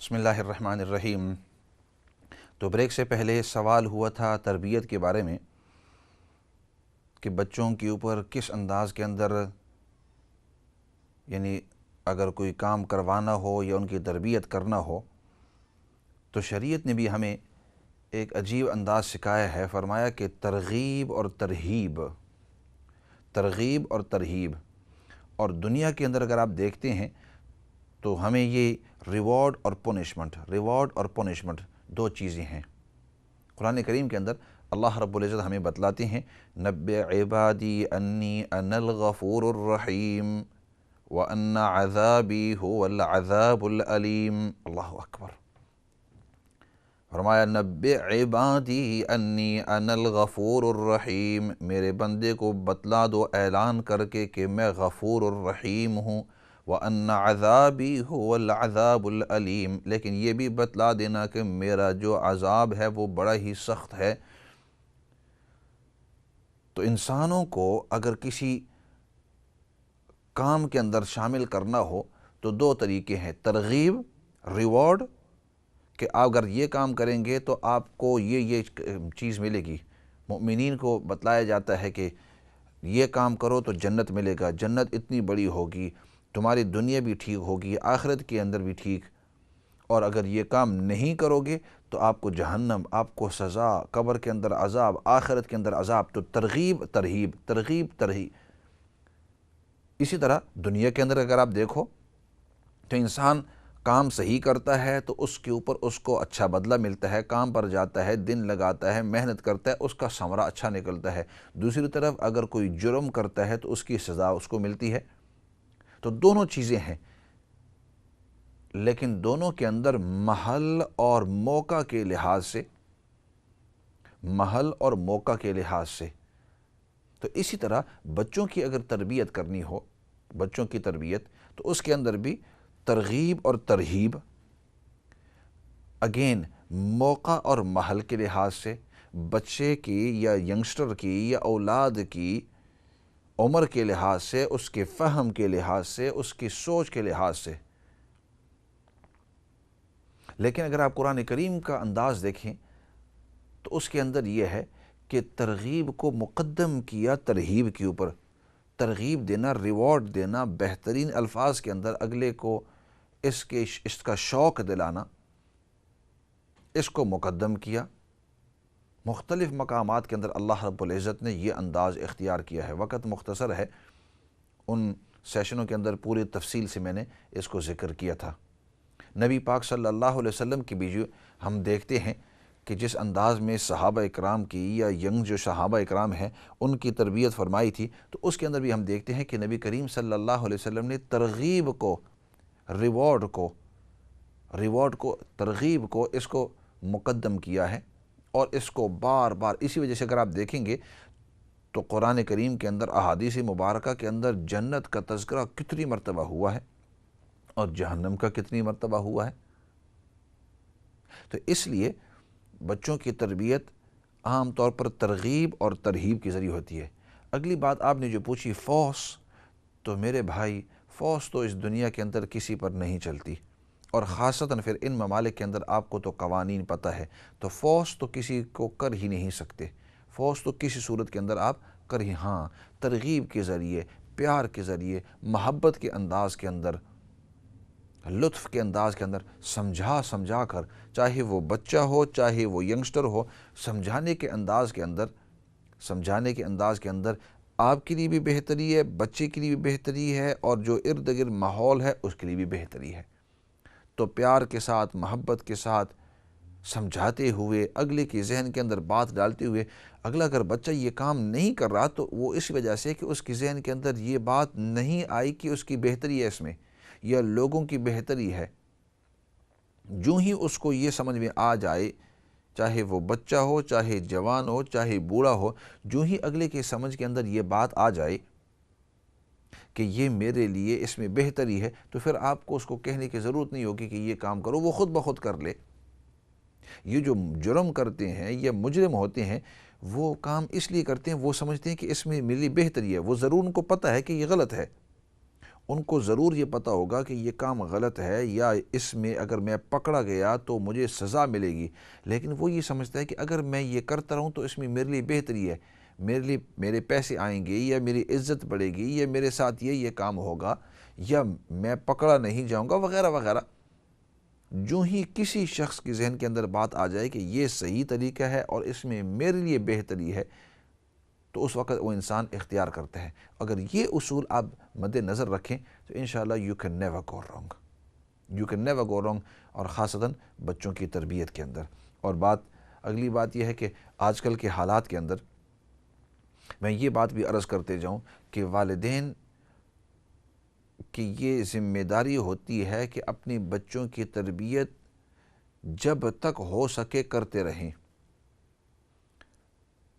بسم اللہ الرحمن الرحیم۔ تو بریک سے پہلے سوال ہوا تھا تربیت کے بارے میں کہ بچوں کے اوپر کس انداز کے اندر یعنی اگر کوئی کام کروانا ہو یا ان کی تربیت کرنا ہو تو شریعت نے بھی ہمیں ایک عجیب انداز سکھایا ہے۔ فرمایا کہ ترغیب اور ترہیب، ترغیب اور ترہیب۔ اور دنیا کے اندر اگر آپ دیکھتے ہیں تو ہمیں یہ ریوارڈ اور پونشمنٹ دو چیزیں ہیں۔ قرآن کریم کے اندر اللہ رب العزت ہمیں بتلاتے ہیں نبئ عبادی انی انا الغفور الرحیم وان عذابی هو العذاب العلیم۔ اللہ اکبر۔ فرمایا نبئ عبادی انی انا الغفور الرحیم، میرے بندے کو بتلا دو اعلان کر کے کہ میں غفور الرحیم ہوں، وَأَنَّ عَذَابِي هُوَ الْعَذَابُ الْعَلِيمُ، لیکن یہ بھی بتلا دینا کہ میرا جو عذاب ہے وہ بڑا ہی سخت ہے۔ تو انسانوں کو اگر کسی کام کے اندر شامل کرنا ہو تو دو طریقے ہیں، ترغیب، ریوارڈ، کہ آپ اگر یہ کام کریں گے تو آپ کو یہ چیز ملے گی۔ مؤمنین کو بتلایا جاتا ہے کہ یہ کام کرو تو جنت ملے گا، جنت اتنی بڑی ہوگی، تمہاری دنیا بھی ٹھیک ہوگی، آخرت کے اندر بھی ٹھیک، اور اگر یہ کام نہیں کرو گے تو آپ کو جہنم، آپ کو سزا، قبر کے اندر عذاب، آخرت کے اندر عذاب۔ تو ترغیب ترہیب، ترغیب ترہیب۔ اسی طرح دنیا کے اندر اگر آپ دیکھو تو انسان کام صحیح کرتا ہے تو اس کے اوپر اس کو اچھا بدلہ ملتا ہے، کام پر جاتا ہے، دن لگاتا ہے، محنت کرتا ہے، اس کا ثمرہ اچھا نکلتا ہے۔ دوسری طرف اگر کوئی جرم کرتا ہے تو اس کی سزا اس کو ملتی ہے۔ تو دونوں چیزیں ہیں، لیکن دونوں کے اندر محل اور موقع کے لحاظ سے، محل اور موقع کے لحاظ سے۔ تو اسی طرح بچوں کی اگر تربیت کرنی ہو، بچوں کی تربیت، تو اس کے اندر بھی ترغیب اور ترہیب اگین موقع اور محل کے لحاظ سے، بچے کی یا ینگسٹر کی یا اولاد کی عمر کے لحاظ سے، اس کے فہم کے لحاظ سے، اس کی سوچ کے لحاظ سے۔ لیکن اگر آپ قرآن کریم کا انداز دیکھیں تو اس کے اندر یہ ہے کہ ترغیب کو مقدم کیا ترہیب کے اوپر، ترغیب دینا، ریوارڈ دینا، بہترین الفاظ کے اندر اگلے کو اس کا شوق دلانا، اس کو مقدم کیا۔ مختلف مقامات کے اندر اللہ رب العزت نے یہ انداز اختیار کیا ہے۔ وقت مختصر ہے، ان سیشنوں کے اندر پوری تفصیل سے میں نے اس کو ذکر کیا تھا۔ نبی پاک صلی اللہ علیہ وسلم کی بھی جو ہم دیکھتے ہیں کہ جس انداز میں صحابہ اکرام کی یا ینگ جو صحابہ اکرام ہیں ان کی تربیت فرمائی تھی، تو اس کے اندر بھی ہم دیکھتے ہیں کہ نبی کریم صلی اللہ علیہ وسلم نے ترغیب کو، ریوارڈ کو، ترغیب کو، اس کو مقدم کیا ہے، اور اس کو بار بار، اسی وجہ سے اگر آپ دیکھیں گے تو قرآن کریم کے اندر، احادیث مبارکہ کے اندر جنت کا تذکرہ کتنی مرتبہ ہوا ہے اور جہنم کا کتنی مرتبہ ہوا ہے۔ تو اس لیے بچوں کی تربیت عام طور پر ترغیب اور ترہیب کے ذریعے ہوتی ہے۔ اگلی بات آپ نے جو پوچھی فورس، تو میرے بھائی فورس تو اس دنیا کے اندر کسی پر نہیں چلتی، اور خاصتاً پھر ان ممالک کے اندر آپ کو تو قوانین پتہ ہے، تو فورس تو کسی کو کر ہی نہیں سکتے۔ فورس تو کسی صورت کے اندر آپ کر ہی، ہاں ترغیب کے ذریعے، پیار کے ذریعے، محبت کے انداز کے اندر، لطف کے انداز کے اندر سمجھا کر، چاہے وہ بچہ ہو چاہے وہ ینگسٹر ہو، سمجھانے کے انداز کے اندر آپ کے لیے بھی بہتری ہے، بچے کے لیے بھی بہتری ہے، اور جو ارد گرد ماحول ہے اس کے لیے بھی بہتری ہے۔ تو پیار کے ساتھ، محبت کے ساتھ سمجھاتے ہوئے، اگلے کے ذہن کے اندر بات ڈالتے ہوئے، اگلا اگر بچہ یہ کام نہیں کر رہا تو وہ اس وجہ سے کہ اس کے ذہن کے اندر یہ بات نہیں آئی کہ اس کی بہتری ہے اس میں، یا لوگوں کی بہتری ہے۔ جو ہی اس کو یہ سمجھ میں آ جائے، چاہے وہ بچہ ہو چاہے جوان ہو چاہے بوڑھا ہو، جو ہی اگلے کے سمجھ کے اندر یہ بات آ جائے کہ یہ میرے لیے اس میں بہتری ہے، تو پھر آپ کو اس کو کہنے کی ضرورت نہیں ہوگی کہ یہ کام کرو، وہ خود بخود کر لے۔ یہ جو جرم کرتے ہیں یا مجرم ہوتے ہیں، وہ کام اس لیے کرتے ہیں، وہ سمجھتے ہیں کہ اس میں میری بہتری ہے، وہ ضرور ان کو پتہ ہے کہ یہ غلط ہے، ان کو ضرور یہ پتہ ہوگا کہ یہ کام غلط ہے یا اس میں اگر میں پکڑا گیا تو مجھے سزا ملے گی، لیکن وہ یہ سمجھتا ہے کہ اگر میں یہ کرتا رہوں تو اس میں میرے لیے بہتری ہے، میرے لیے میرے پیسے آئیں گے یا میری عزت بڑھے گی یا میرے ساتھ یہ کام ہوگا یا میں پکڑا نہیں جاؤں گا وغیرہ وغیرہ۔ جو ہی کسی شخص کے ذہن کے اندر بات آ جائے کہ یہ صحیح طریقہ ہے اور اس میں میرے لیے بہتری ہے تو اس وقت وہ انسان اختیار کرتا ہے۔ اگر یہ اصول آپ مد نظر رکھیں تو انشاءاللہ you can never go wrong. You can never go wrong، اور خاصتاً بچوں کی تربیت کے اندر۔ اور اگلی بات یہ ہے کہ آج کل کے حالات کے اندر میں یہ بات بھی عرض کرتے جاؤں کہ والدین کی یہ ذمہ داری ہوتی ہے کہ اپنی بچوں کی تربیت جب تک ہو سکے کرتے رہیں۔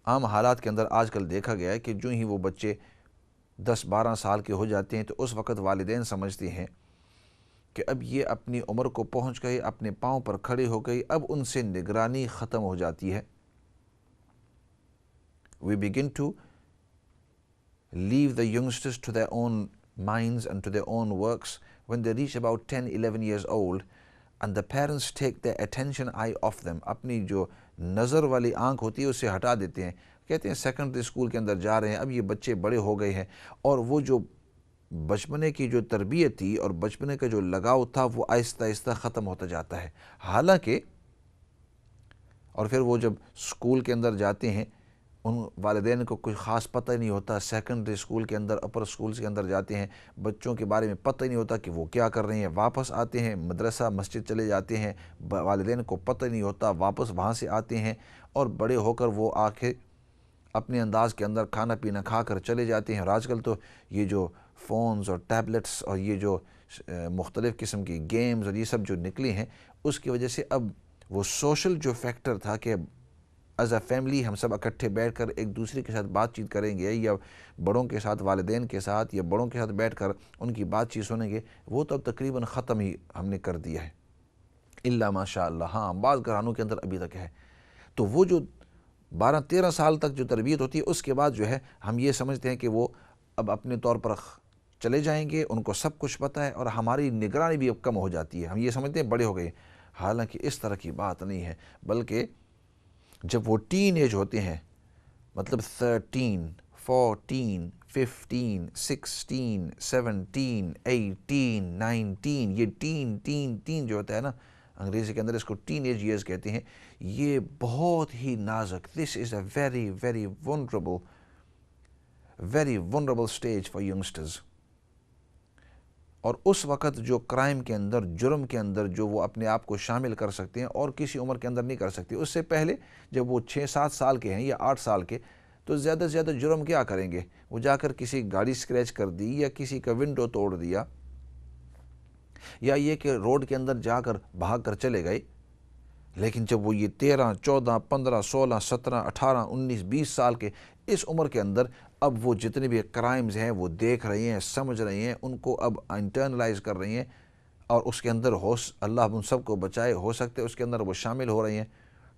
عام حالات کے اندر آج کل دیکھا گیا ہے کہ جو ہی وہ بچے 10-12 سال کے ہو جاتے ہیں تو اس وقت والدین سمجھتے ہیں کہ اب یہ اپنی عمر کو پہنچ گئے، اپنے پاؤں پر کھڑے ہو گئی، اب ان سے نگرانی ختم ہو جاتی ہے۔ We begin to leave the youngsters to their own minds and to their own works when they reach about 10-11 years old, and the parents take their attention eye off them. اپنی جو نظر والی آنکھ ہوتی ہے اسے ہٹا دیتے ہیں، کہتے ہیں سیکنڈری اسکول کے اندر جا رہے ہیں، اب یہ بچے بڑے ہو گئے ہیں، اور وہ جو بچپنے کی جو تربیت تھی اور بچپنے کا جو لگاؤ تھا وہ آہستہ آہستہ ختم ہوتا جاتا ہے۔ حالانکہ اور پھر وہ جب اسکول کے اندر جاتے ہیں ان والدین کو کوئی خاص پتہ نہیں ہوتا، سیکنڈری اسکول کے اندر اپر اسکولز کے اندر جاتے ہیں، بچوں کے بارے میں پتہ نہیں ہوتا کہ وہ کیا کر رہے ہیں، واپس آتے ہیں مدرسہ مسجد چلے جاتے ہیں، والدین کو پتہ نہیں ہوتا، واپس وہاں سے آتے ہیں اور بڑے ہو کر وہ آخر اپنے انداز کے اندر کھانا پینا کھا کر چلے جاتے ہیں۔ اور آج کل تو یہ جو فونز اور ٹیبلٹس اور یہ جو مختلف قسم کی گیمز اور یہ سب جو نکلی ہیں اس کی وجہ سے اب وہ سوشل جو فیکٹر تھا کہ ایز اے فیملی ہم سب اکٹھے بیٹھ کر ایک دوسرے کے ساتھ بات چیت کریں گے یا بڑوں کے ساتھ والدین کے ساتھ یا بڑوں کے ساتھ بیٹھ کر ان کی بات چیت سنیں گے، وہ تو اب تقریباً ختم ہی ہم نے کر دیا ہے، الا ماشاء اللہ۔ ہاں بعض گھرانوں کے اندر ابھی تک ہے۔ تو وہ جو 12-13 سال تک جو تربیت ہوتی ہے اس کے بعد جو ہے ہم یہ سمجھتے ہیں کہ وہ اب اپنے طور پر چلے جائیں گے، ان کو سب کچھ پتہ ہے اور ہماری نگرانی بھی اب کم ہو جاتی ہے، ہم یہ سمجھتے ہیں بڑے ہو گئے۔ حالانکہ اس طرح کی بات نہیں ہے، بلکہ جب وہ ٹین ایج ہوتے ہیں، مطلب 13، 14، 15، 16، 17، 18، 19، یہ تین جو ہوتا ہے نا انگریزی کے اندر اس کو ٹین ایج ایئرز کہتے ہیں، یہ بہت ہی نازک، this is a very very vulnerable stage for youngsters. اور اس وقت جو کرائم کے اندر، جرم کے اندر جو وہ اپنے آپ کو شامل کر سکتے ہیں اور کسی عمر کے اندر نہیں کر سکتے، اس سے پہلے جب وہ 6-7 سال کے ہیں یا 8 سال کے تو زیادہ سے زیادہ جرم کیا کریں گے؟ وہ جا کر کسی گاڑی اسکریچ کر دی یا کسی کا ونڈو توڑ دیا یا یہ کہ روڈ کے اندر جا کر بھاگ کر چلے گئے۔ لیکن جب وہ یہ 13، 14، 15، 16، 17، 18، 19، 20 سال کے اس عمر کے اندر اب وہ جتنے بھی کرائمز ہیں وہ دیکھ رہے ہیں، سمجھ رہے ہیں، ان کو اب انٹرنلائز کر رہے ہیں اور اس کے اندر اللہ ان سب کو بچائے، ہو سکتے اس کے اندر وہ شامل ہو رہے ہیں۔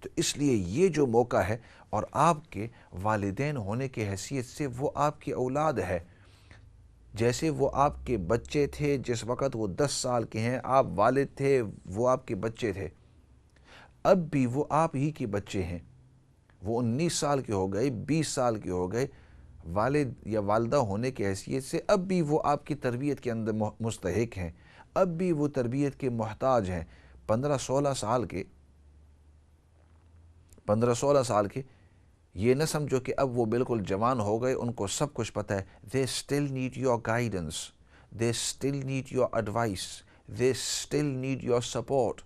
تو اس لیے یہ جو موقع ہے اور آپ کے والدین ہونے کی حیثیت سے وہ آپ کی اولاد ہے، جیسے وہ آپ کے بچے تھے جس وقت وہ 10 سال کے ہیں، آپ والد تھے، وہ آپ کے بچے تھے، اب بھی وہ آپ ہی کے بچے ہیں۔ وہ 19 سال کے ہو گئے، 20 سال کے ہو گئے، والد یا والدہ ہونے کی حیثیت سے اب بھی وہ آپ کی تربیت کے اندر مستحق ہیں، اب بھی وہ تربیت کے محتاج ہیں۔ 15-16 سال کے یہ نہ سمجھو کہ اب وہ بالکل جوان ہو گئے، ان کو سب کچھ پتہ ہے۔ they still need your guidance, they still need your advice, they still need your support۔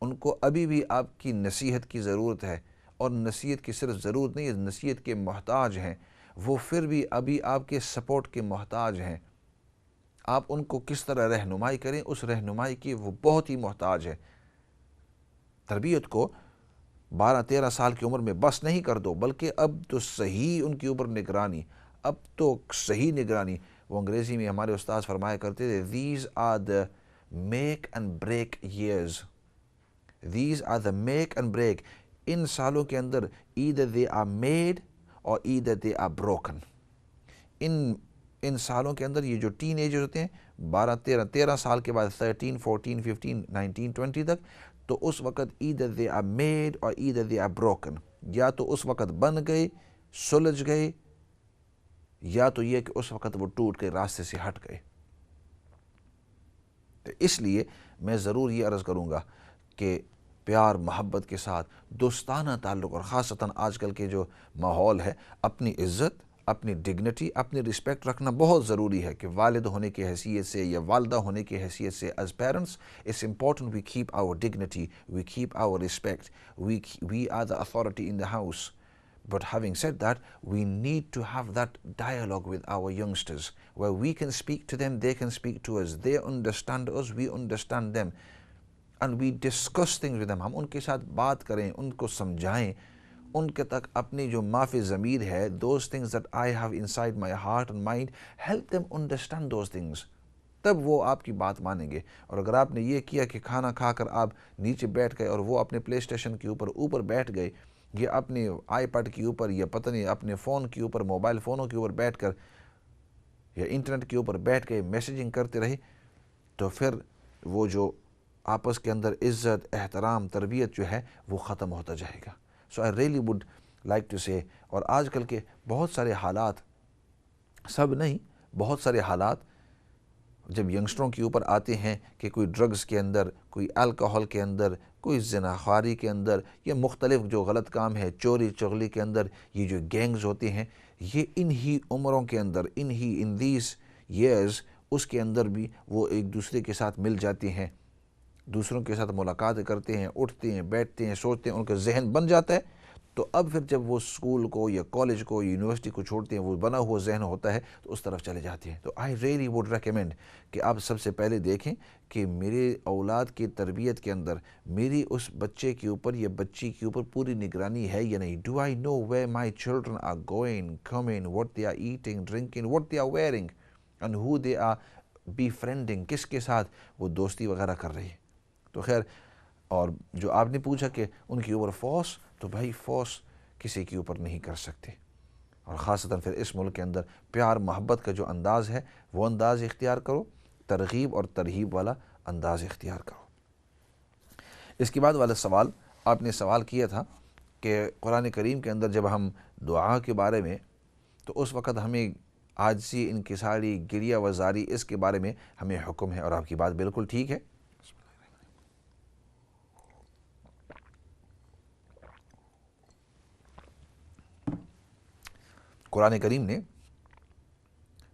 ان کو ابھی بھی آپ کی نصیحت کی ضرورت ہے، اور نصیحت کی صرف ضرورت نہیں ہے، نصیحت کے محتاج ہیں وہ، پھر بھی ابھی آپ کے سپورٹ کے محتاج ہیں۔ آپ ان کو کس طرح رہنمائی کریں، اس رہنمائی کی وہ بہت ہی محتاج ہے۔ تربیت کو 12-13 سال کی عمر میں بس نہیں کر دو، بلکہ اب تو صحیح ان کے اوپر نگرانی، اب تو صحیح نگرانی۔ وہ انگریزی میں ہمارے استاد فرمایا کرتے تھے these are the make and break years، these are the make and break۔ ان سالوں کے اندر either they are made or either they are broken۔ ان سالوں کے اندر یہ جو ٹین ایجر ہوتے ہیں 13 سال کے بعد 13 14 15 19 20 تک، تو اس وقت either they are made or either they are broken، یا تو اس وقت بن گئے، سلجھ گئے، یا تو یہ کہ اس وقت وہ ٹوٹ کے راستے سے ہٹ گئے۔ تو اس لیے میں ضرور یہ عرض کروں گا کہ پیار محبت کے ساتھ دوستانہ تعلق، اور خاصتاً آج کل کے جو ماحول ہے، اپنی عزت، اپنی ڈگنیٹی، اپنی رسپیکٹ رکھنا بہت ضروری ہے کہ والد ہونے کی حیثیت سے یا والدہ ہونے کی حیثیت سے as parents it's important we keep our dignity, we keep our respect, we are the authority in the house. But having said that, we need to have that dialogue with our youngsters where we can speak to them, they can speak to us, they understand us, we understand them, and we discuss things with them. ہم ان کے ساتھ بات کریں، ان کو سمجھائیں، ان کے تک اپنی جو معافی ضمیر ہے، those things that I have inside my heart and mind, help them understand those things. تب وہ آپ کی بات مانیں گے. اور اگر آپ نے یہ کیا کہ کھانا کھا کر آپ نیچے بیٹھ گئے اور وہ اپنے پلے اسٹیشن کے اوپر بیٹھ گئے، یا اپنے آئی پیڈ کے اوپر، یا پتہ نہیں اپنے فون کے اوپر، موبائل فونوں کے اوپر بیٹھ کر یا انٹرنیٹ کے اوپر بیٹھ کے میسیجنگ کرتے رہے، تو پھر وہ جو آپس کے اندر عزت، احترام، تربیت جو ہے وہ ختم ہوتا جائے گا. So I really would like to say, اور آج کل کے بہت سارے حالات، سب نہیں، بہت سارے حالات جب ینگسٹروں کے اوپر آتے ہیں کہ کوئی ڈرگز کے اندر، کوئی الکوہل کے اندر، کوئی زناخواری کے اندر، یا مختلف جو غلط کام ہے، چوری چغلی کے اندر، یہ جو گینگز ہوتے ہیں، یہ انہی عمروں کے اندر، ان دیز ایئرز، اس کے اندر بھی وہ ایک دوسرے کے ساتھ مل جاتے ہیں، دوسروں کے ساتھ ملاقات کرتے ہیں، اٹھتے ہیں، بیٹھتے ہیں، سوچتے ہیں، ان کا ذہن بن جاتا ہے. تو اب پھر جب وہ اسکول کو یا کالج کو یا یونیورسٹی کو چھوڑتے ہیں، وہ بنا ہوا ذہن ہوتا ہے تو اس طرف چلے جاتے ہیں. تو آئی ریئلی وڈ ریکمینڈ کہ آپ سب سے پہلے دیکھیں کہ میرے اولاد کی تربیت کے اندر میری اس بچے کے اوپر یا بچی کے اوپر پوری نگرانی ہے یا نہیں. Do I know where my children are going, coming, what they are eating, drinking, what they are wearing, and who they are be friending, کس کے ساتھ وہ دوستی وغیرہ کر رہی ہے. تو خیر، اور جو آپ نے پوچھا کہ ان کے اوپر فورس، تو بھائی فورس کسی کے اوپر نہیں کر سکتے. اور خاصتاً پھر اس ملک کے اندر پیار محبت کا جو انداز ہے وہ انداز اختیار کرو، ترغیب اور ترہیب والا انداز اختیار کرو. اس کے بعد والا سوال، آپ نے سوال کیا تھا کہ قرآن کریم کے اندر جب ہم دعا کے بارے میں، تو اس وقت ہمیں عاجزی، انکساری، گریہ وزاری، اس کے بارے میں ہمیں حکم ہے، اور آپ کی بات بالکل ٹھیک ہے. قرآن کریم نے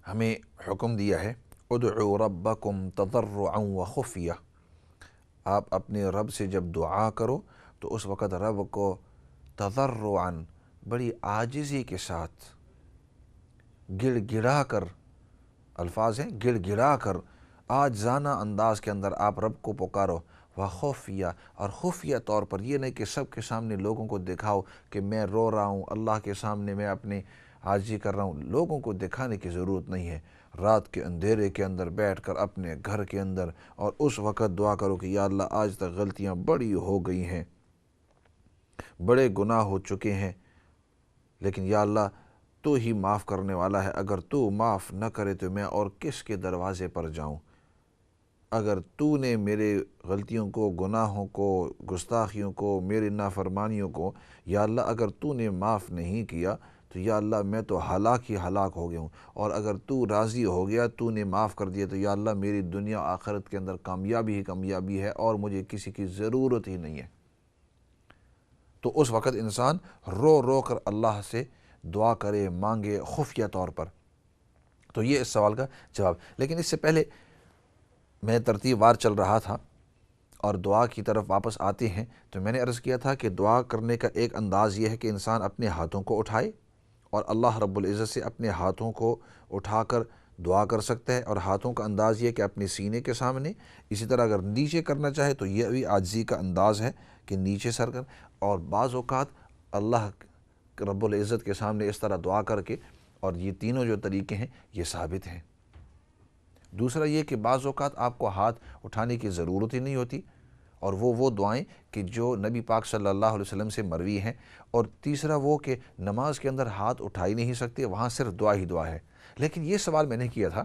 ہمیں حکم دیا ہے، ادعوا ربکم تضرعا وخفیہ. آپ اپنے رب سے جب دعا کرو تو اس وقت رب کو تضرعا، بڑی عاجزی کے ساتھ، گڑ گڑا کر، الفاظ ہیں گڑ گڑا کر، عاجزانہ انداز کے اندر آپ رب کو پکارو. وخفیہ، اور خفیہ طور پر، یہ نہیں کہ سب کے سامنے لوگوں کو دکھاؤ کہ میں رو رہا ہوں، اللہ کے سامنے میں اپنی عاجزی کر رہا ہوں. لوگوں کو دکھانے کی ضرورت نہیں ہے. رات کے اندھیرے کے اندر بیٹھ کر اپنے گھر کے اندر، اور اس وقت دعا کرو کہ یا اللہ آج تک غلطیاں بڑی ہو گئی ہیں، بڑے گناہ ہو چکے ہیں، لیکن یا اللہ تو ہی معاف کرنے والا ہے. اگر تو معاف نہ کرے تو میں اور کس کے دروازے پر جاؤں؟ اگر تو نے میرے غلطیوں کو، گناہوں کو، گستاخیوں کو، میری نافرمانیوں کو یا اللہ اگر تو نے معاف نہیں کیا تو یا اللہ میں تو ہلاک ہی ہلاک ہو گیا ہوں. اور اگر تو راضی ہو گیا، تو نے معاف کر دیا، تو یا اللہ میری دنیا آخرت کے اندر کامیابی ہی کامیابی ہے، اور مجھے کسی کی ضرورت ہی نہیں ہے. تو اس وقت انسان رو رو کر اللہ سے دعا کرے، مانگے خفیہ طور پر. تو یہ اس سوال کا جواب. لیکن اس سے پہلے میں ترتیب وار چل رہا تھا اور دعا کی طرف واپس آتے ہیں، تو میں نے عرض کیا تھا کہ دعا کرنے کا ایک انداز یہ ہے کہ انسان اپنے ہاتھوں کو اٹھائے، اور اللہ رب العزت سے اپنے ہاتھوں کو اٹھا کر دعا کر سکتا ہے. اور ہاتھوں کا انداز یہ کہ اپنے سینے کے سامنے. اسی طرح اگر نیچے کرنا چاہے تو یہ بھی عاجزی کا انداز ہے کہ نیچے سر کر. اور بعض اوقات اللہ رب العزت کے سامنے اس طرح دعا کر کے، اور یہ تینوں جو طریقے ہیں یہ ثابت ہیں. دوسرا یہ کہ بعض اوقات آپ کو ہاتھ اٹھانے کی ضرورت ہی نہیں ہوتی، اور وہ دعائیں کہ جو نبی پاک صلی اللہ علیہ وسلم سے مروی ہیں. اور تیسرا وہ کہ نماز کے اندر ہاتھ اٹھا ہی نہیں سکتے، وہاں صرف دعا ہی دعا ہے. لیکن یہ سوال میں نے کیا تھا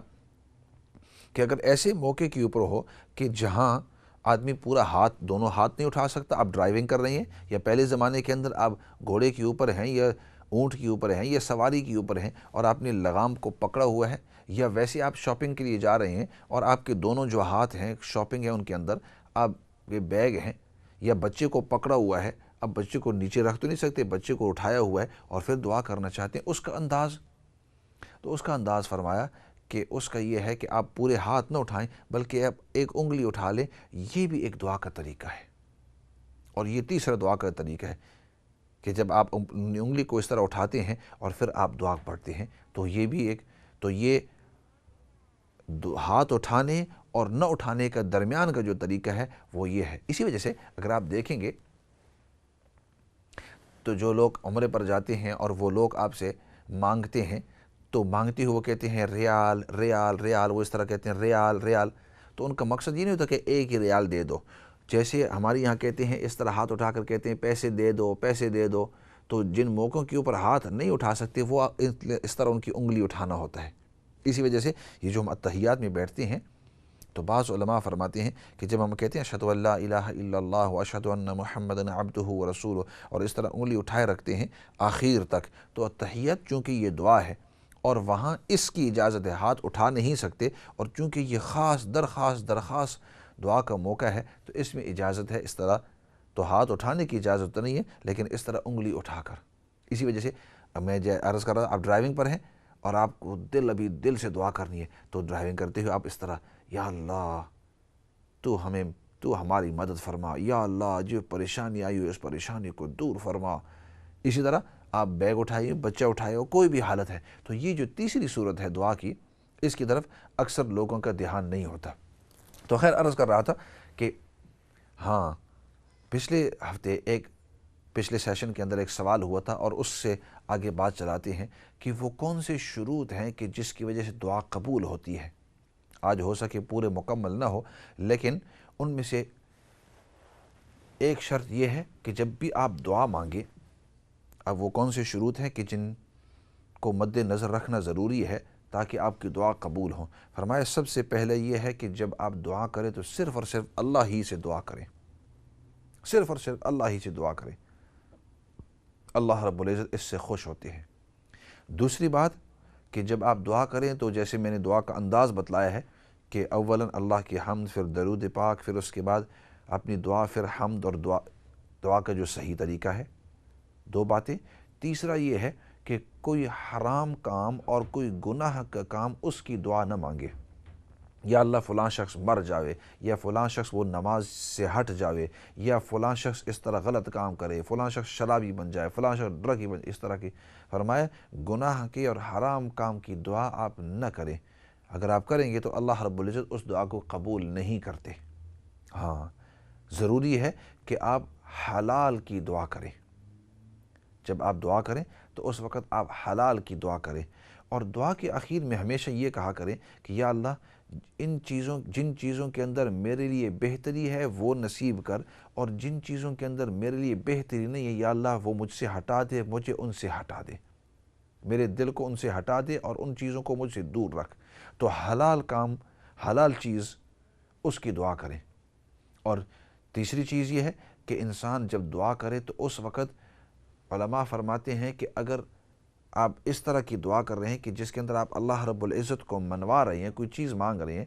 کہ اگر ایسے موقع کے اوپر ہو کہ جہاں آدمی پورا ہاتھ، دونوں ہاتھ نہیں اٹھا سکتا، آپ ڈرائیونگ کر رہی ہیں یا پہلے زمانے کے اندر آپ گھوڑے کے اوپر ہیں یا اونٹ کے اوپر ہیں یا سواری کے اوپر ہیں اور آپ نے لگام کو پکڑا ہوا ہے، یا ویسے آپ شاپنگ کے لیے جا رہے ہیں اور آپ کے دونوں جو ہاتھ ہیں شاپنگ ہے ان کے اندر، آپ کے بیگ ہیں، یا بچے کو پکڑا ہوا ہے، اب بچے کو نیچے رکھ تو نہیں سکتے، بچے کو اٹھایا ہوا ہے اور پھر دعا کرنا چاہتے ہیں، اس کا انداز، تو اس کا انداز فرمایا کہ اس کا یہ ہے کہ آپ پورے ہاتھ نہ اٹھائیں بلکہ آپ ایک انگلی اٹھا لیں، یہ بھی ایک دعا کا طریقہ ہے۔ اور یہ تیسرا دعا کا طریقہ ہے کہ جب آپ انگلی کو اس طرح اٹھاتے ہیں اور پھر آپ دعا پڑھتے ہیں، تو یہ بھی ایک، تو یہ ہاتھ اٹھانے اور نہ اٹھانے کا درمیان کا جو طریقہ ہے وہ یہ ہے۔ اسی وجہ سے اگر آپ دیکھیں گے تو جو لوگ عمرے پر جاتے ہیں اور وہ لوگ آپ سے مانگتے ہیں، تو مانگتے ہوئے وہ کہتے ہیں ریال ریال ریال، وہ اس طرح کہتے ہیں ریال ریال، تو ان کا مقصد یہ نہیں ہوتا کہ ایک ہی ریال دے دو، جیسے ہمارے یہاں کہتے ہیں اس طرح ہاتھ اٹھا کر کہتے ہیں پیسے دے دو پیسے دے دو، تو جن موقعوں کے اوپر ہاتھ نہیں اٹھا سکتے وہ اس طرح ان کی انگلی اٹھانا ہوتا ہے۔ اسی وجہ سے یہ جو ہم اتحیات میں بیٹھتے ہیں تو بعض علماء فرماتے ہیں کہ جب ہم کہتے ہیں اشہدو ان لا الہ الا اللہ واشہدو ان محمدا عبدہ ورسولہ، اور اس طرح انگلی اٹھائے رکھتے ہیں آخر تک، تو اتحیات چونکہ یہ دعا ہے اور وہاں اس کی اجازت ہے، ہاتھ اٹھا نہیں سکتے، اور چونکہ یہ خاص درخواست دعا کا موقع ہے تو اس میں اجازت ہے اس طرح، تو ہاتھ اٹھانے کی اجازت تو نہیں ہے لیکن اس طرح انگلی اٹھا کر۔ اسی وجہ سے میں عرض کر رہا، آپ ڈرائیونگ پر ہیں اور آپ کو ابھی دل سے دعا کرنی ہے، تو ڈرائیونگ کرتے ہوئے آپ اس طرح یا اللہ تو ہماری مدد فرما، یا اللہ جو پریشانی آئی ہو اس پریشانی کو دور فرما۔ اسی طرح آپ بیگ اٹھائیے، بچہ اٹھائے ہو، کوئی بھی حالت ہے، تو یہ جو تیسری صورت ہے دعا کی، اس کی طرف اکثر لوگوں کا دھیان نہیں ہوتا۔ تو خیر عرض کر رہا تھا کہ ہاں، پچھلے سیشن کے اندر ایک سوال ہوا تھا اور اس سے آگے بات چلاتے ہیں کہ وہ کون سے شروط ہیں کہ جس کی وجہ سے دعا قبول ہوتی ہے۔ آج ہو سکے پورے مکمل نہ ہو، لیکن ان میں سے ایک شرط یہ ہے کہ جب بھی آپ دعا مانگیں، اب وہ کون سے شروط ہیں کہ جن کو مد نظر رکھنا ضروری ہے تاکہ آپ کی دعا قبول ہو۔ فرمایا سب سے پہلے یہ ہے کہ جب آپ دعا کریں تو صرف اور صرف اللہ ہی سے دعا کریں، صرف اور صرف اللہ ہی سے دعا کریں، اللہ رب العزت اس سے خوش ہوتے ہیں۔ دوسری بات کہ جب آپ دعا کریں تو جیسے میں نے دعا کا انداز بتلایا ہے کہ اولاً اللہ کی حمد، پھر درود پاک، پھر اس کے بعد اپنی دعا، پھر حمد، اور دعا کا جو صحیح طریقہ ہے، دو باتیں۔ تیسرا یہ ہے کہ کوئی حرام کام اور کوئی گناہ کا کام اس کی دعا نہ مانگے، یا اللہ فلاں شخص مر جاوے، یا فلاں شخص وہ نماز سے ہٹ جاوے، یا فلاں شخص اس طرح غلط کام کرے، فلاں شخص شرابی بن جائے، فلاں شخص ڈرگی بن جائے، اس طرح کی فرمایا گناہ کی اور حرام کام کی دعا آپ نہ کریں۔ اگر آپ کریں گے تو اللہ رب العزت اس دعا کو قبول نہیں کرتے۔ ہاں، ضروری ہے کہ آپ حلال کی دعا کریں، جب آپ دعا کریں تو اس وقت آپ حلال کی دعا کریں، اور دعا کے آخر میں ہمیشہ یہ کہا کریں کہ یا اللہ جن چیزوں کے اندر میرے لیے بہتری ہے وہ نصیب کر، اور جن چیزوں کے اندر میرے لیے بہتری نہیں ہے یا اللہ وہ مجھ سے ہٹا دے، مجھے ان سے ہٹا دے، میرے دل کو ان سے ہٹا دے اور ان چیزوں کو مجھ سے دور رکھ۔ تو حلال کام، حلال چیز، اس کی دعا کریں۔ اور تیسری چیز یہ ہے کہ انسان جب دعا کرے تو اس وقت علماء فرماتے ہیں کہ اگر آپ اس طرح کی دعا کر رہے ہیں کہ جس کے اندر آپ اللہ رب العزت کو منوا رہے ہیں، کوئی چیز مانگ رہے ہیں،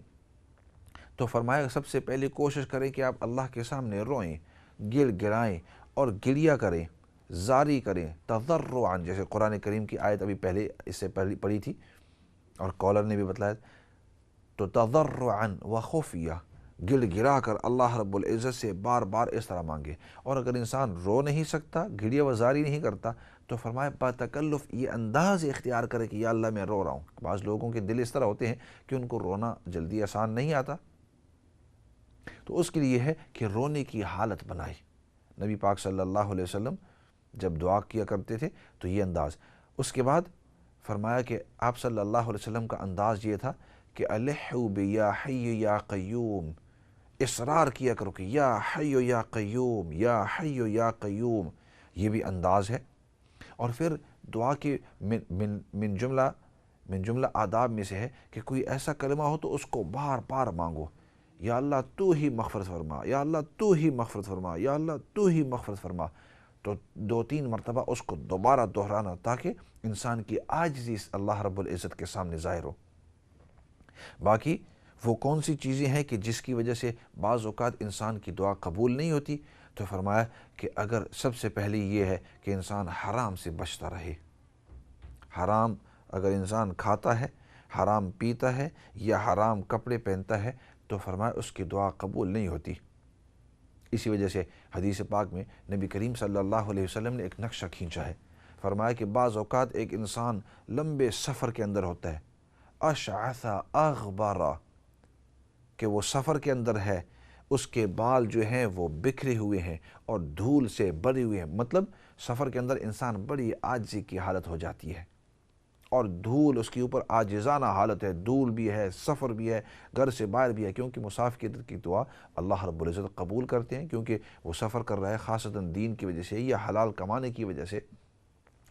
تو فرمایا سب سے پہلے کوشش کریں کہ آپ اللہ کے سامنے روئیں، گڑ گڑائیں اور گڑیا کریں، زاری کریں، تضرعاً، جیسے قرآن کریم کی آیت ابھی پہلے اس سے پہلے پڑھی تھی اور کالر نے بھی بتلایا، تو تضرعاً و خفیہ، گڑ گڑا کر اللہ رب العزت سے بار بار اس طرح مانگے۔ اور اگر انسان رو نہیں سکتا، گڑیا و زاری نہیں کرتا، تو فرمایا بتکلف یہ انداز اختیار کرے کہ یا اللہ میں رو رہا ہوں۔ بعض لوگوں کے دل اس طرح ہوتے ہیں کہ ان کو رونا جلدی آسان نہیں آتا، تو اس کے لیے یہ ہے کہ رونے کی حالت بنائی۔ نبی پاک صلی اللہ علیہ وسلم جب دعا کیا کرتے تھے تو یہ انداز۔ اس کے بعد فرمایا کہ آپ صلی اللہ علیہ وسلم کا انداز یہ تھا کہ الحو بیا حی یا قیوم، اصرار کیا کرو کہ یا حی یا قیوم، یا حی یا قیوم، یہ بھی انداز ہے۔ اور پھر دعا کے من جملہ من جملہ آداب میں سے ہے کہ کوئی ایسا کلمہ ہو تو اس کو بار بار مانگو، یا اللہ تو ہی مغفرت فرما، یا اللہ تو ہی مغفرت فرما، یا اللہ تو ہی مغفرت فرما، تو 2-3 مرتبہ اس کو دوبارہ دہرانا تاکہ انسان کی عاجزی اللہ رب العزت کے سامنے ظاہر ہو۔ باقی وہ کون سی چیزیں ہیں کہ جس کی وجہ سے بعض اوقات انسان کی دعا قبول نہیں ہوتی، تو فرمایا کہ اگر سب سے پہلے یہ ہے کہ انسان حرام سے بچتا رہے۔ حرام اگر انسان کھاتا ہے، حرام پیتا ہے یا حرام کپڑے پہنتا ہے تو فرمایا اس کی دعا قبول نہیں ہوتی۔ اسی وجہ سے حدیث پاک میں نبی کریم صلی اللہ علیہ وسلم نے ایک نقشہ کھینچا ہے، فرمایا کہ بعض اوقات ایک انسان لمبے سفر کے اندر ہوتا ہے، اشعث اغبرا، کہ وہ سفر کے اندر ہے، اس کے بال جو ہیں وہ بکھرے ہوئے ہیں اور دھول سے بھرے ہوئے ہیں، مطلب سفر کے اندر انسان بڑی عاجزی کی حالت ہو جاتی ہے اور دھول اس کے اوپر عاجزانہ حالت ہے، دھول بھی ہے، سفر بھی ہے، گھر سے باہر بھی ہے، کیونکہ مسافر کی دعا اللہ رب العزت قبول کرتے ہیں، کیونکہ وہ سفر کر رہا ہے خاصتاً دین کی وجہ سے یا حلال کمانے کی وجہ سے،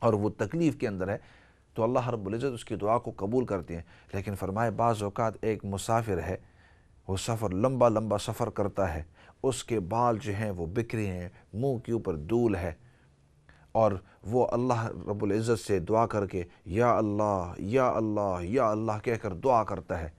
اور وہ تکلیف کے اندر ہے، تو اللہ رب العزت اس کی دعا کو قبول کرتے ہیں۔ لیکن فرمائے بعض اوقات ایک مسافر ہے، وہ سفر لمبا سفر کرتا ہے، اس کے بال جو ہیں وہ بکھرے ہیں، منہ کے اوپر دھول ہے، اور وہ اللہ رب العزت سے دعا کر کے یا اللہ یا اللہ یا اللہ کہہ کر دعا کرتا ہے،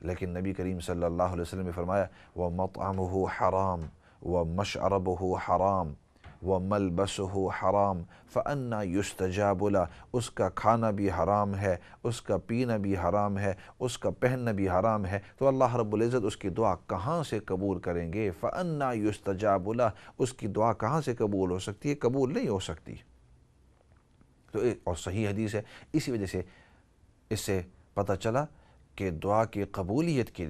لیکن نبی کریم صلی اللہ علیہ وسلم نے فرمایا وَمَطْعَمُهُ حَرَام وَمَشْعَرَبُهُ حَرَام وَمَلْبَسُهُ حَرَام فَأَنَّا يُسْتَجَابُ لَهُ، اس کا کھانا بھی حرام ہے، اس کا پینا بھی حرام ہے، اس کا پہننا بھی حرام ہے، تو اللہ رب العزت اس کی دعا کہاں سے قبول کریں گے؟ فَأَنَّا يُسْتَجَابُ لَهُ، اس کی دعا کہاں سے قبول ہو سکتی ہے؟ قبول نہیں ہو سکتی۔ تو اور صحیح حدیث ہے، اسی وجہ سے اس سے پتہ چلا کہ دعا کی قبولیت کے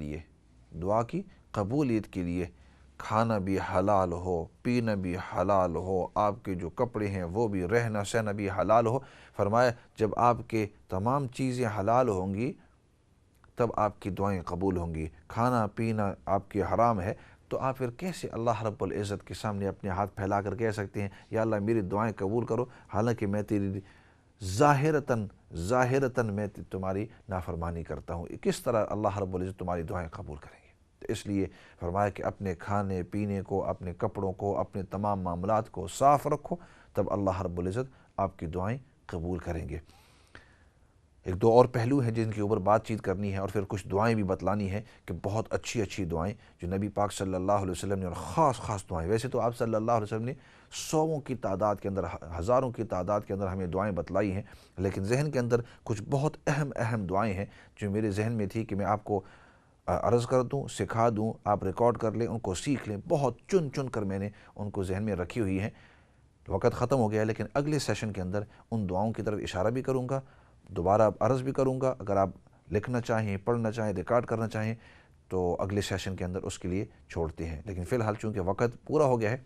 لیے کھانا بھی حلال ہو، پینا بھی حلال ہو، آپ کے جو کپڑے ہیں وہ بھی، رہنا سہنا بھی حلال ہو۔ فرمایا جب آپ کے تمام چیزیں حلال ہوں گی تب آپ کی دعائیں قبول ہوں گی۔ کھانا پینا آپ کی حرام ہے تو آپ پھر کیسے اللہ رب العزت کے سامنے اپنے ہاتھ پھیلا کر کہہ سکتے ہیں یا اللہ میری دعائیں قبول کرو، حالانکہ میں تیری ظاہرتاً میں تمہاری نافرمانی کرتا ہوں؟ کس طرح اللہ رب العزت تمہاری دعائیں قبول کریں گے؟ تو اس لیے فرمایا کہ اپنے کھانے پینے کو، اپنے کپڑوں کو، اپنے تمام معاملات کو صاف رکھو، تب اللہ رب العزت آپ کی دعائیں قبول کریں گے۔ ایک دو اور پہلو ہیں جن کے اوپر بات چیت کرنی ہے اور پھر کچھ دعائیں بھی بتلانی ہے کہ بہت اچھی دعائیں جو نبی پاک صلی اللہ علیہ وسلم نے، اور خاص دعائیں، ویسے تو آپ صلی اللہ علیہ وسلم نے سووں کی تعداد کے اندر، ہزاروں کی تعداد کے اندر ہمیں دعائیں بتلائی ہیں، لیکن ذہن کے اندر کچھ بہت اہم دعائیں ہیں جو میرے ذہن میں تھی کہ میں آپ کو عرض کر دوں، سکھا دوں، آپ ریکارڈ کر لیں، ان کو سیکھ لیں۔ بہت چن کر میں نے ان کو ذہن میں رکھی ہوئی ہیں۔ وقت ختم ہو گیا ہے، لیکن اگلے سیشن کے اندر ان دعاؤں کی طرف اشارہ بھی کروں گا، دوبارہ عرض بھی کروں گا۔ اگر آپ لکھنا چاہیں، پڑھنا چاہیں، ریکارڈ کرنا چاہیں تو اگلے سیشن کے اندر اس کے لیے چھوڑتے ہیں، لیکن فی الحال چونکہ وقت پورا ہو گیا ہے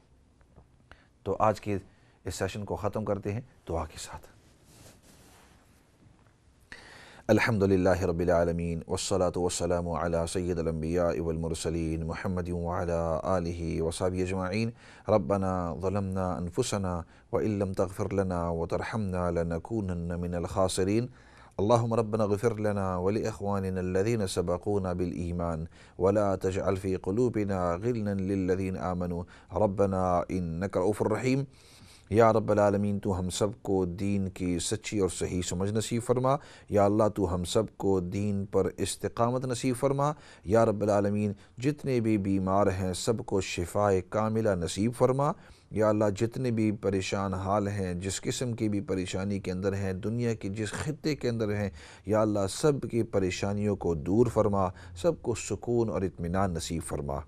تو آج کے اس سیشن کو ختم کرتے ہیں دعا کے ساتھ۔ الحمدللہ رب العالمین والصلاة والسلام علی سید الانبیاء والمرسلین محمد وعلی آلہ وصحبہ اجمعین۔ ربنا ظلمنا انفسنا وإن لم تغفر لنا وترحمنا لنكونن من الخاسرین۔ اللهم ربنا اغفر لنا ولإخواننا الذين سبقونا بالإيمان ولا تجعل في قلوبنا غلا للذين آمنوا ربنا إنك رؤوف رحيم۔ یا رب العالمین تو ہم سب کو دین کی سچی اور صحیح سمجھ نصیب فرما، یا اللہ تو ہم سب کو دین پر استقامت نصیب فرما، یا رب العالمین جتنے بھی بیمار ہیں سب کو شفاء کاملہ نصیب فرما، یا اللہ جتنے بھی پریشان حال ہیں، جس قسم کی بھی پریشانی کے اندر ہیں، دنیا کی جس خطے کے اندر ہیں، یا اللہ سب کی پریشانیوں کو دور فرما، سب کو سکون اور اطمینان نصیب فرما۔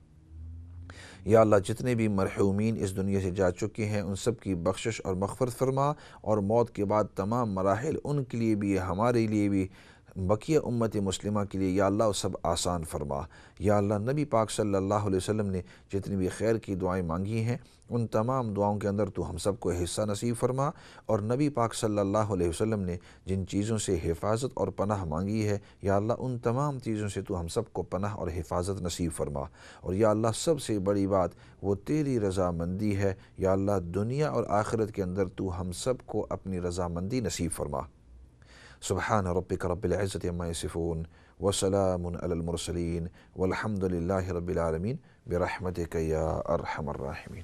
یا اللہ جتنے بھی مرحومین اس دنیا سے جا چکے ہیں ان سب کی بخشش اور مغفرت فرما، اور موت کے بعد تمام مراحل ان کے لیے بھی، ہمارے لیے بھی، بقیہ امت مسلمہ کے لیے یا اللہ سب آسان فرما۔ یا اللہ نبی پاک صلی اللہ علیہ وسلم نے جتنی بھی خیر کی دعائیں مانگی ہیں ان تمام دعاؤں کے اندر تو ہم سب کو حصہ نصیب فرما، اور نبی پاک صلی اللہ علیہ وسلم نے جن چیزوں سے حفاظت اور پناہ مانگی ہے یا اللہ ان تمام چیزوں سے تو ہم سب کو پناہ اور حفاظت نصیب فرما، اور یا اللہ سب سے بڑی بات وہ تیری رضامندی ہے، یا اللہ دنیا اور آخرت کے اندر تو ہم سب کو اپنی رضامندی نصیب فرما۔ سبحان ربک رب العزت عما یصفون وسلام علی المرسلین والحمد للہ رب العالمین برحمتک یا ارحم الراحمین۔